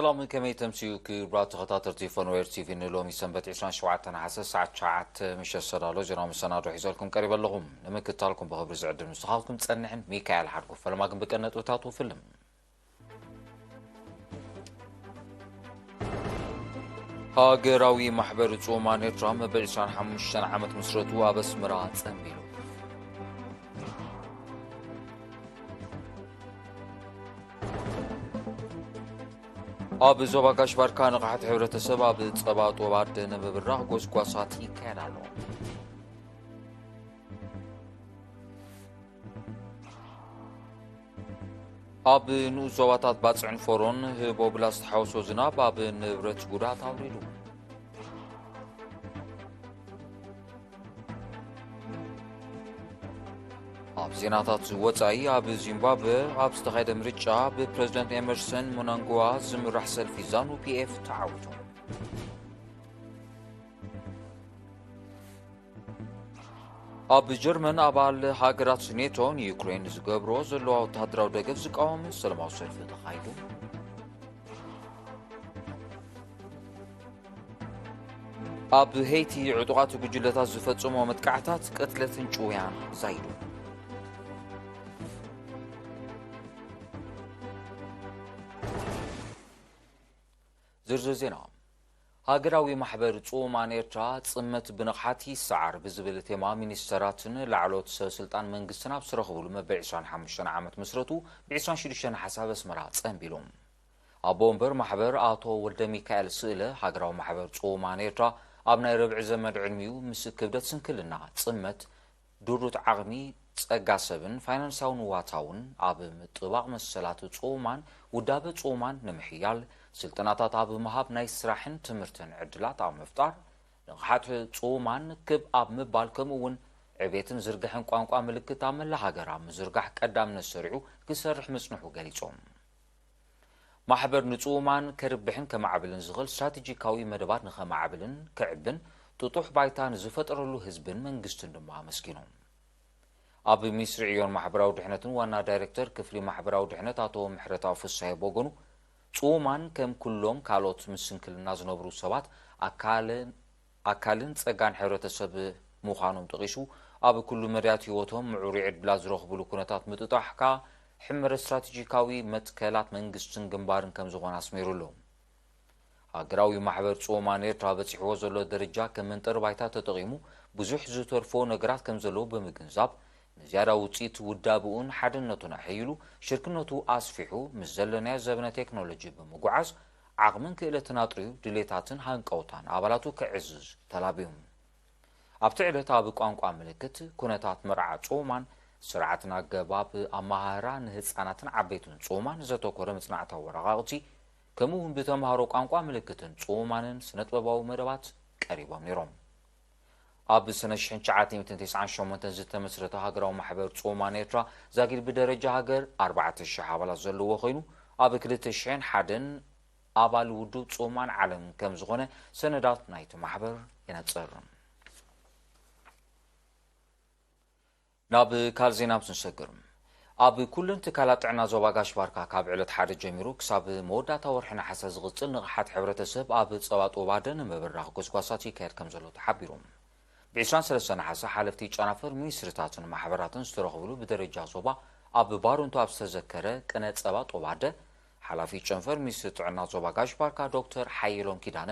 سلام كمي تمسيو كبرات خطاطر تيفون وير تي في نلومي سنبت 27 حساس ساعة شعات مش السرالو جرام السنة روح يزالكم قريبا لهم لما كتالكم بخبر زعد المستخالكم تسنحن ميكايل حركو فلما كن بكنت وتاتو فيلم هاجراوي محبر تسومان يترام بلسان حمشان عمت مسرتو وابس مرات سنبيلو اب زوبا كاشبار كان قحت حبرة السباب تصبات وبارد نببراغ قوس قواساتي كيرالو اب نو زواتات باتسعن فورون هبو بلاست حوسو زناب اب نبرت قرات اوريلو اب زيناتات وطاي اب زيمبابوي اب استخايد مريتشا ببريزيدنت اميرسون منانغوا زمرح سلفي زانو بي اف تعاوتو اب جرمن ابال هاجرات نيتون يوكرين زغبرو زلو وتادراو دغف زقاوم سلماو سلف تخايدو اب هيتي عدوات بجلتا زفصمو متقعتات قتلتن چويان زايدو زرزر زينا هاجراوي محبر ጾማን ኤርትራ ጽመት ብንቕሓቲ ሰዓር ብዝብል ቴማ ሚኒስተራትን ላዕሎት ሰበስልጣን መንግስትን ኣብ ዝረኽብሉ መበል 25 ዓመት ምስረቱ ብ26 ሓሳብ ኣስመራ ጸንቢሎም ኣቦ እምበር ማሕበር ኣቶ ወልደ ሚካኤል ስእለ ሃገራዊ ማሕበር ጾማን ኤርትራ ኣብ ናይ ረብዒ ዘመን ዕድሚኡ ምስ ክብደት ስንክልና ጽመት ዱሩት ዓቕሚ ጸጋ ሰብን ፋይናንሳውን ዋታውን ኣብ ምጥባቕ መሰላት ጾማን ውዳበ ጾማን ንምሕያል ስልጠናታት ኣብ ምሃብ ናይ ስራሕን ትምህርትን ዕድላት ኣብ ምፍጣር ንቕሓት ጾማን ክብ ኣብ ምባል ከምኡውን ዕቤትን ዝርግሕን ቋንቋ ምልክት ኣብ መላ ሃገር ኣብ ምዝርጋሕ ቀዳምነት ሰሪዑ ክሰርሕ ምጽንሑ ገሊጾም ማሕበር ንጾማን ከርብሕን ከማዕብልን ዝኽእል ስትራቴጂካዊ መደባት ንኸማዕብልን ክዕብን ጥጡሕ ባይታ ንዝፈጠረሉ ህዝብን መንግስትን ድማ ኣመስጊኖም ኣብ ሚኒስትሪ ዕዮን ማሕበራዊ ድሕነትን ዋና ዳይሬክተር ክፍሊ ማሕበራዊ ድሕነት ኣቶ ምሕረታዊ ፍሳሐ ቦገኑ ጾማን ከም ኩሎም ካልኦት ምስንክልና ዝነብሩ ሰባት ኣካልን ጸጋን ሕብረተሰብ ምዃኖም ጠቂሱ ኣብ ኩሉ መርያት ህይወቶም ምዑሩይ ዕድላት ዝረኽብሉ ኩነታት ምጥጣሕካ ሕምረ ስትራቴጂካዊ መትከላት መንግስትን ግንባርን ከም ዝኾነ ኣስሚሩሎ ሃገራዊ ማሕበር ጾማን ኤርትራ በፂሕዎ ዘሎ ደረጃ ከም መንጠር ባይታ ተጠቂሙ ብዙሕ ዝተርፎ ነገራት ከም ዘለዎ ብምግንዛብ ንዝያዳ ውፅኢት ውዳብኡን ሓድነቱን ኣሕይሉ ሽርክነቱ ኣስፊሑ ምስ ዘለናዮ ዘበነ ቴክኖሎጂ ብምጉዓዝ ዓቕምን ክእለትን ኣጥርዩ ድሌታትን ሃንቀውታን ኣባላቱ ክዕዝዝ ተላቢዮም ኣብቲ ዕለት ኣብ ቋንቋ ምልክት ኩነታት መርዓ ጾማን ስርዓትን ኣገባብ ኣመሃራ ንህፃናትን ዓበይትን ጾማን ዘተኮረ ምጽናዕታዊ ወረቓቕቲ ከምኡውን ብተምሃሮ ቋንቋ ምልክትን ጾማንን ስነጥበባዊ መደባት ቀሪቦም ነይሮም ኣብ ሰነ 1998 ዝተመስረተ ሃገራዊ ማሕበር ጾማን ኤርትራ ዛጊድ ብደረጃ ሃገር 4000 ኣባላት ዘለዎ ኮይኑ ኣብ 2001 ኣባል ውድብ ጾማን ዓለም ከም ዝኾነ ሰነዳት ናይቲ ማሕበር ይነጽር ናብ ካል ዜና ምስንሰግር ኣብ ኩልን ትካላት ጥዕና ዞባ ጋሽባርካ ካብ ዕለት ሓደ ጀሚሩ ክሳብ መወዳእታ ወርሒ ነሓሰ ዝቕጽል ንቕሓት ሕብረተሰብ ኣብ ጸባ ጦባደ ንምብራኽ ጎስጓሳት ይካየድ ከም ዘሎ ተሓቢሩ ب23 نحاسة حالفتي ጨናፈር ሚኒስትርታትን ማሕበራትን ዝተረኽብሉ ብደረጃ ዞባ ኣብ ባሩንቱ ኣብ ዝተዘከረ ቅነ ጸባ ጦባደ ሓላፊ ጨንፈር ሚኒስትሪ ጥዕና ዞባ ጋሽባርካ ዶክተር ሓይሎም ኪዳነ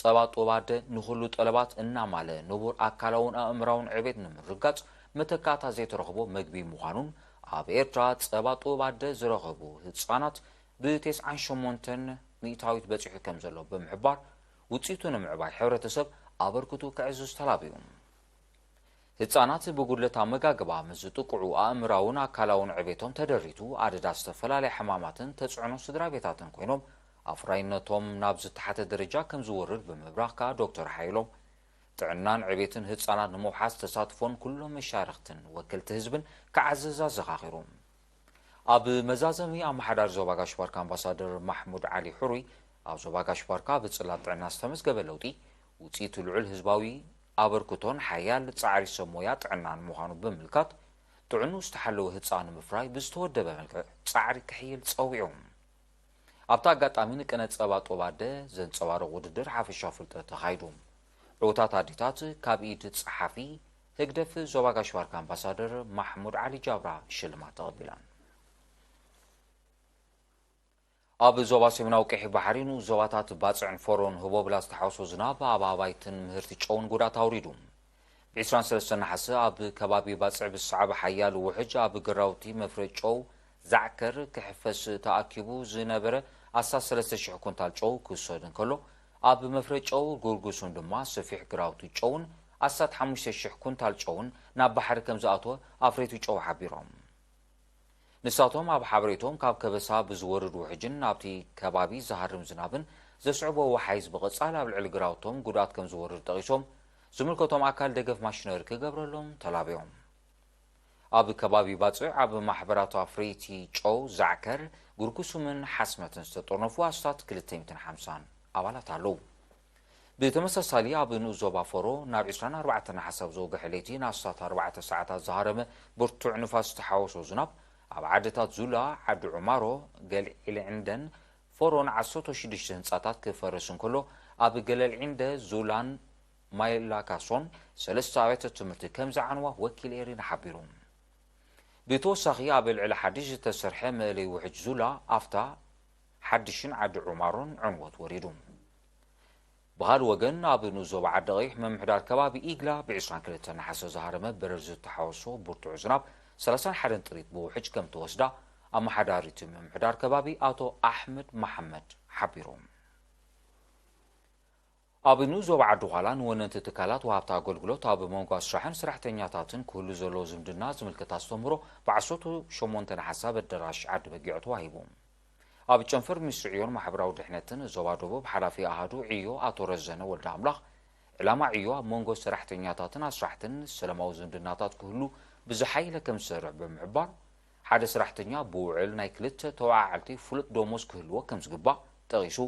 ጸባ ጦባደ ንኹሉ ጠለባት እናማለ ንቡር ኣካላውን ኣእምራውን ዕቤት ንምርጋጽ መተካታ ዘይተረኽቦ መግቢ ምዃኑን ኣብ ኤርትራ ጸባ ጦባደ ዝረኸቡ ህፃናት ብ98 ሚእታዊት በፂሑ ከም ዘሎ ብምሕባር ውፅኢቱ ንምዕባይ ሕብረተሰብ ኣበርክቱ ክዕዝዝ ተላቢዮም ህፃናት ብጉድለት ኣመጋግባ ምስ ዝጥቅዑ ኣእምራውን ኣካላውን ዕቤቶም ተደሪቱ ኣደዳ ዝተፈላለየ ሕማማትን ተጽዕኖ ስድራ ቤታትን ኮይኖም ኣፍራይነቶም ናብ ዝተሓተ ደረጃ ከም ዝወርድ ብምብራኽካ ዶክተር ሓይሎም ጥዕናን ዕቤትን ህፃናት ንምውሓዝ ተሳትፎን ኩሎም መሻርክትን ወከልቲ ህዝብን ክዓዝዛ ዘኻኺሮም ኣብ መዛዘሚ ኣመሓዳሪ ዞባ ጋሽባርካ ኣምባሳደር ማሕሙድ ዓሊ ሕሩይ ኣብ ዞባ ጋሽባርካ ብጽላት ጥዕና ዝተመዝገበ ለውጢ ውፅኢቱ ልዑል ህዝባዊ ኣበርክቶን ሓያል ጻዕሪ ሰብ ሞያ ጥዕናን ምዃኑ ብምልካት ጥዕኑ ዝተሓለወ ህፃን ምፍራይ ብዝተወደበ መልክዕ ጻዕሪ ክሕይል ፀዊዖም ኣብታ ኣጋጣሚ ንቀነፅ ጸባ ጦባደ ዘንጸባረቕ ውድድር ሓፈሻዊ ፍልጠት ተኻይዱ ዕውታት ኣዴታት ካብ ኢድ ጸሓፊ ህግደፍ ዞባ ጋሽባርካ ኣምባሳደር ማሕሙድ ዓሊ ጃብራ ሽልማት ተቐቢላን ኣብ ዞባ ሰሜናዊ ቀይሕ ባሕሪ ዞባታት ባፅዕን ፎሮን ህቦብላ ዝተሓወሶ ዝናብ ኣብ ኣባይትን ምህርቲ ጨውን ጉዳት ኣውሪዱ ብ23 ናሓሰ ኣብ ከባቢ ባፅዕ ብሰዓብ ሓያል ውሕጅ ኣብ ግራውቲ መፍረ ጨው ዛዕከር ክሕፈስ ተኣኪቡ ዝነበረ ኣሳት 3,000 ኩንታል ጨው ክውሰድ እንከሎ ኣብ መፍረ ጨው ጉርጉሱን ድማ ሰፊሕ ግራውቲ ጨውን ኣሳት 5,000 ኩንታል ጨውን ናብ ባሕሪ ከም ዝኣተወ ኣፍሬቱ ጨው ሓቢሮም ንሳቶም ኣብ ሓበሬቶም ካብ ከበሳ ብዝወርድ ውሕጅን ናብቲ ከባቢ ዝሃርም ዝናብን ዘስዕቦ ወሓይዝ ብቐጻል ኣብ ልዕሊ ግራውቶም ጉድኣት ከም ዝወርድ ጠቒሶም ዝምልከቶም ኣካል ደገፍ ማሽነሪ ክገብረሎም ተላብዮም ኣብ ከባቢ ባፅዕ ኣብ ማሕበራት ኣፍሬቲ ጨው ዛዕከር ጉርጉሱምን ሓስመትን ዝተጠርነፉ ኣስታት 250 ኣባላት ኣለዉ ብተመሳሳሊ ኣብ ንዞባ ፎሮ ናብ 24 ናሓሳብ ዘወግሐ ለይቲ ንኣስታት 4 ሰዓታት ዝሃረመ ብርቱዕ ንፋስ ዝተሓወሶ ዝናብ ኣብ ዓድታት ዙላ ዓዲ ዑማሮ ገልዒልዕንደን ፎሮን 16 ህንፃታት ክፈርስ እንከሎ ኣብ ገለልዒንደ ዙላን ማይላካሶን 3 ኣብያተ ትምህርቲ ከም ዝዓንዋ ወኪል ኤሪና ሓቢሩ ብተወሳኺ ኣብ ልዕሊ ሓድሽ ዝተሰርሐ መእለይ ውሕጅ ዙላ ኣፍታ ሓድሽን ዓዲ ዑማሮን ዕንወት ወሪዱ ብኻልእ ወገን ኣብ ንዞባ ዓዲ ቀይሕ መምሕዳር ከባቢ ኢግላ ብ22 ናሓሰ ዝሃረመ በረር ዝተሓወሶ ብርቱዕ ዝናብ 31 ጥሪት ብውሕጅ ከም ተወስዳ ኣመሓዳሪት መምሕዳር ከባቢ ኣቶ ኣሕመድ መሐመድ ሓቢሮም ኣብ ንዞባ ዓዲ ኋላ ንወነንቲ ትካላት ወሃብቲ ኣገልግሎት ኣብ መንጎ ስራሕን ሰራሕተኛታትን ክህሉ ዘለዎ ዝምድና ዝምልከት ኣስተምህሮ ብ18 ናሓሳ ኣዳራሽ ዓዲ በጊዕ ተዋሂቡ ኣብ ጨንፈር ሚኒስትሪ ዕዮን ማሕበራዊ ድሕነትን ዞባ ደቡብ ሓላፊ ኣሃዱ ዕዮ ኣቶ ረዘነ ወልደ ኣምላኽ ዕላማ ዕዮ ኣብ መንጎ ሰራሕተኛታትን ኣስራሕትን ሰላማዊ ዝምድናታት ክህሉ ብዝሓይለ ከም ዝሰርዕ ብምሕባር ሓደ ሰራሕተኛ ብውዕል ናይ ክልተ ተዋዓልቲ ፍሉጥ ደሞዝ ክህልዎ ከም ዝግባእ ጠቒሱ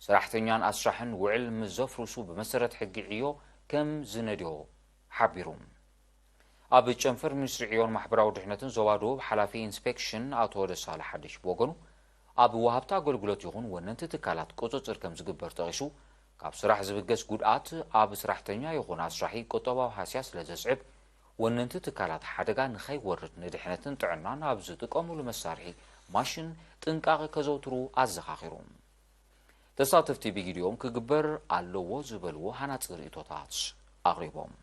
ሰራሕተኛን ኣስራሕን ውዕል ምስ ዘፍርሱ ብመሰረት ሕጊ ዕዮ ከም ዝነድዮ ሓቢሩ ኣብ ጨንፈር ሚኒስትሪ ዕዮን ማሕበራዊ ድሕነትን ዞባ ደቡብ ሓላፊ ኢንስፔክሽን ኣቶ ደሳለ ሓድሽ ብወገኑ ኣብ ወሃብቲ ኣገልግሎት ይኹን ወነንቲ ትካላት ቁፅፅር ከም ዝግበር ጠቒሱ ካብ ስራሕ ዝብገስ ጉድኣት ኣብ ሰራሕተኛ ይኹን ኣስራሒ ቁጠባዊ ሃስያ ስለ ዘስዕብ ወነንቲ ትካላት ሓደጋ ንኸይወርድ ንድሕነትን ጥዕናን ኣብ ዝጥቀሙሉ መሳርሒ ማሽን ጥንቃቐ ከዘውትሩ ኣዘኻኺሩ ተሳተፍቲ ብጊዜኦም ክግበር ኣለዎ ዝበልዎ ሃናፅር ርእቶታት ኣቕሪቦም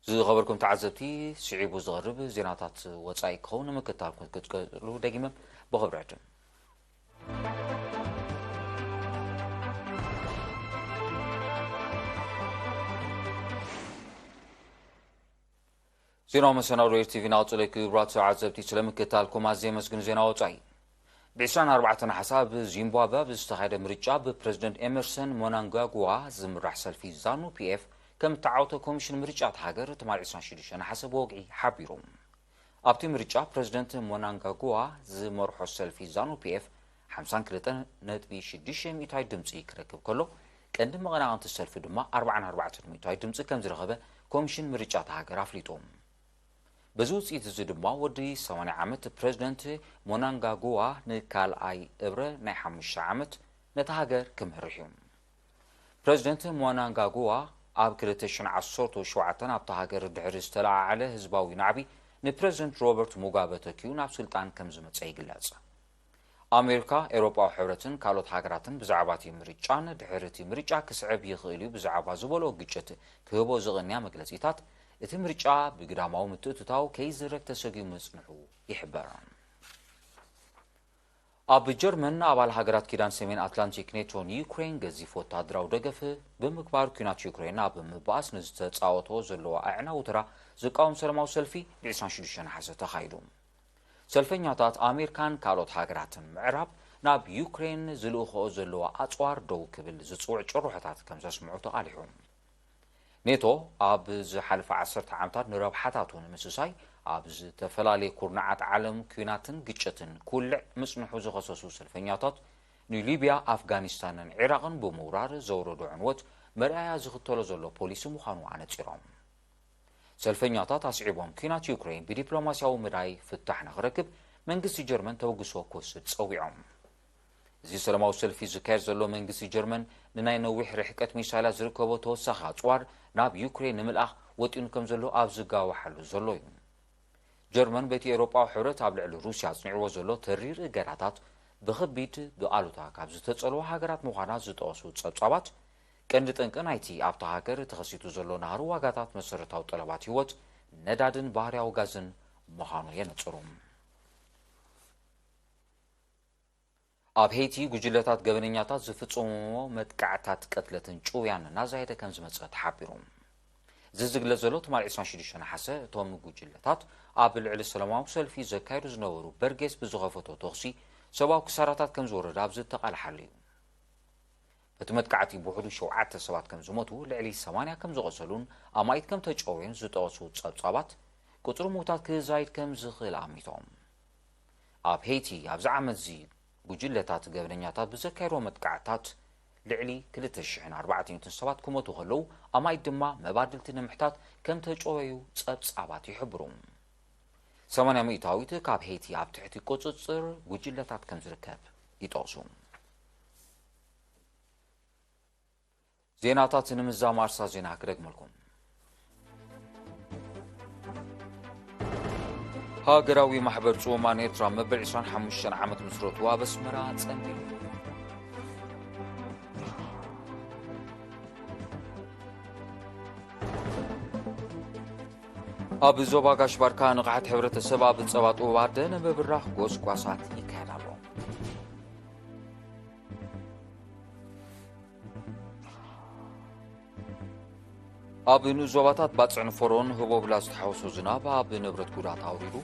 ዝኸበርኩም ተዓዘብቲ ስዒቡ ዝቐርብ ዜናታት ወፃኢ ክኸውን ንምክትታል ክትቀፅሉ ደጊመ ብኽብሪ ዕድም ዜናው መሰናዶ ኤርቲቪ ናውፅለይ ክብራት ተዓዘብቲ ስለምክትታልኩም ኣዝየ መስግን ዜና ወፃኢ ብ24 ናሓሳ ብዚምባብዌ ብዝተኻየደ ምርጫ ብፕረዚደንት ኤመርሰን ሞናንጋጓ ዝምራሕ ሰልፊ ዛኑ ፒኤፍ ከም ተዓወተ ኮሚሽን ምርጫት ሃገር ትማል 26 ናሓሰ ብወግዒ ሓቢሮም ኣብቲ ምርጫ ፕረዚደንት ሞናንጋጓ ዝመርሖ ሰልፊ ዛኑ ፒኤፍ 52.6 ሚእታዊ ድምፂ ክረክብ ከሎ ቀንዲ መቐናቐንቲ ሰልፊ ድማ 44 ሚእታዊ ድምፂ ከም ዝረኸበ ኮሚሽን ምርጫት ሃገር ኣፍሊጦም በዚ ውፅኢት እዚ ድማ ወዲ 80 ዓመት ፕረዚደንት ሞናንጋጓ ንካልኣይ እብረ ናይ 5 ዓመት ነታ ሃገር ክምርሕ እዩ ፕረዚደንት ሞናንጋጓ ኣብ 2017 ኣብታ ሃገር ድሕሪ ዝተለዓለ ህዝባዊ ናዕቢ ንፕረዚደንት ሮበርት ሙጋበ ተኪኡ ናብ ስልጣን ከም ዝመፀ ይግለጽ ኣሜሪካ ኤውሮጳዊ ሕብረትን ካልኦት ሃገራትን ብዛዕባ እቲ ምርጫን ድሕሪ እቲ ምርጫ ክስዕብ ይኽእል እዩ ብዛዕባ ዝበሎ ግጭት ክህቦ ዝቕንያ መግለፂታት እቲ ምርጫ ብግዳማዊ ምትእትታው ከይዝረግ ተሰጊሙ ምጽንሑ ይሕበር ኣብ ጀርመን ኣባል ሃገራት ኪዳን ሰሜን ኣትላንቲክ ኔቶ ዩክሬን ገዚፍ ወታደራዊ ደገፍ ብምግባር ኩናት ዩክሬን ኣብ ምብኣስ ንዝተፃወቶ ዘለዎ ኣዕናዊ ተራ ዝቃወም ሰላማዊ ሰልፊ ብ26 ናሓሰ ተኻይዱ ሰልፈኛታት ኣሜሪካን ካልኦት ሃገራትን ምዕራብ ናብ ዩክሬን ዝልእኽኦ ዘለዎ ኣፅዋር ደው ክብል ዝፅውዕ ጭርሖታት ከም ዘስምዑ ተቓሊሑ ኔቶ ኣብ ዝሓለፈ 10 ዓመታት ንረብሓታቱ ንምስሳይ ኣብ ዝተፈላለየ ኩርናዓት ዓለም ኩናትን ግጭትን ኩልዕ ምጽንሑ ዝኸሰሱ ሰልፈኛታት ንሊብያ ኣፍጋኒስታንን ዒራቅን ብምውራር ዘውረዶ ዕንወት መርኣያ ዝኽተሎ ዘሎ ፖሊስ ምዃኑ ኣነፂሮም ሰልፈኛታት ኣስዒቦም ኩናት ዩክሬን ብዲፕሎማስያዊ መዳይ ፍታሕ ንኽረክብ መንግስቲ ጀርመን ተወግሶ ክወስድ ፀዊዖም እዚ ሰላማዊ ሰልፊ ዝካየድ ዘሎ መንግስቲ ጀርመን ንናይ ነዊሕ ርሕቀት ሚሳይላት ዝርከቦ ተወሳኺ ኣፅዋር ናብ ዩክሬን ንምልኣኽ ወጢኑ ከም ዘሎ ኣብ ዝጋዋሓሉ ዘሎ እዩ ጀርመን በቲ ኤውሮጳዊ ሕብረት ኣብ ልዕሊ ሩስያ ኣጽኒዕዎ ዘሎ ተሪር እገዳታት ብኸቢድ ብኣሉታ ካብ ዝተጸልዎ ሃገራት ምዃና ዝጠቐሱ ጸብጻባት ቀንዲ ጠንቂ ናይቲ ኣብታ ሃገር ተኸሲቱ ዘሎ ናሃሩ ዋጋታት መሰረታዊ ጠለባት ህይወት ነዳድን ባህርያዊ ጋዝን ምዃኑ የነጽሩ ኣብ ሄይቲ ጉጅለታት ገበነኛታት ዝፍጽምዎ መጥቃዕታት ቀትለትን ጭውያን እናዛየደ ከም ዝመጽእ ተሓቢሩ ዝዝግለጽ ዘሎ ትማል 26 ነሓሰ እቶም ጉጅለታት ኣብ ልዕሊ ሰላማዊ ሰልፊ ዘካይዱ ዝነበሩ በርጌስ ብዝኸፈቶ ተኽሲ ሰብኣዊ ክሳራታት ከም ዝወረደ ኣብ ዝተቓልሓሉ እዩ እቲ መጥቃዕቲ ብውሕዱ 7 ሰባት ከም ዝሞቱ ልዕሊ 80 ከም ዝቆሰሉን ኣማይት ከም ተጨውዩን ዝጠቐሱ ጸብጻባት ቁፅሪ ሙታት ክዛይድ ከም ዝኽእል ኣሚቶም ኣብ ሄይቲ ኣብዚ ዓመት እዚ ጉጅለታት ገበነኛታት ብዘካይድዎ መጥቃዕታት ልዕሊ 2400 ሰባት ክሞቱ ከለዉ ኣማይት ድማ መባድልቲ ንምሕታት ከም ተጨወዩ ጸብጻባት ይሕብሩ 80 ሚእታዊት ካብ ሄይቲ ኣብ ትሕቲ ቁፅፅር ጉጅለታት ከም ዝርከብ ይጠቕሱ ዜናታት ንምዛም ኣርሳ ዜና ክደግመልኩም ሃገራዊ ማሕበር ጽማን ኤርትራ መበል 25 ዓመት ምስረቱ ኣብ ኣስመራ ጸንቢሉ ኣብ ዞባ ጋሽባርካ ንቕሓት ሕብረተሰብ ኣብ ጸባ ጡባደ ንብብራኽ ጎስጓሳት ይካየድ ኣሎ ኣብ ንዞባታት ባፅዕን ፈሮን ህቦብላ ዝተሓወሶ ዝናብ ኣብ ንብረት ጉዳት ኣውሪዱ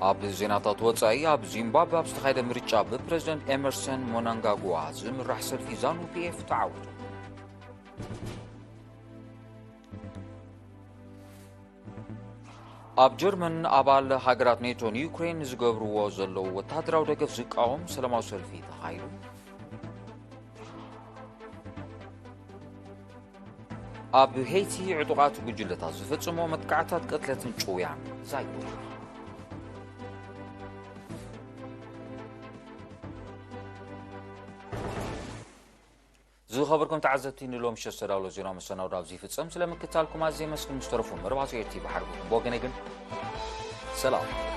ኣብ ዜናታት ወጻኢ ኣብ ዚምባብዌ ኣብ ዝተኻየደ ምርጫ ብፕሬዝደንት ኤመርሰን ሞናንጋጓ ዝምራሕ ሰልፊ ዛኑ ፒኤፍ ተዓዊቱ ኣብ ጀርመን ኣባል ሃገራት ኔቶ ንዩክሬን ዝገብርዎ ዘለዉ ወታደራዊ ደገፍ ዝቃወም ሰላማዊ ሰልፊ ተኻይዱ ኣብ ሄይቲ ዕጡቓት ጉጅለታት ዝፍጽሞ መጥቃዕታት ቅትለትን ጭውያን ዛይዱ ዝኸበርኩም ተዓዘብቲ ንሎም ሸሰዳውሎ ዜና መሰናዶ ኣብዚ ይፍጸም ስለምክትታልኩም ኣዝየ መስግን ምስ ተረፉ መርባቶ ኤርቲ ባሕርኩም ብወገነ ግን ሰላም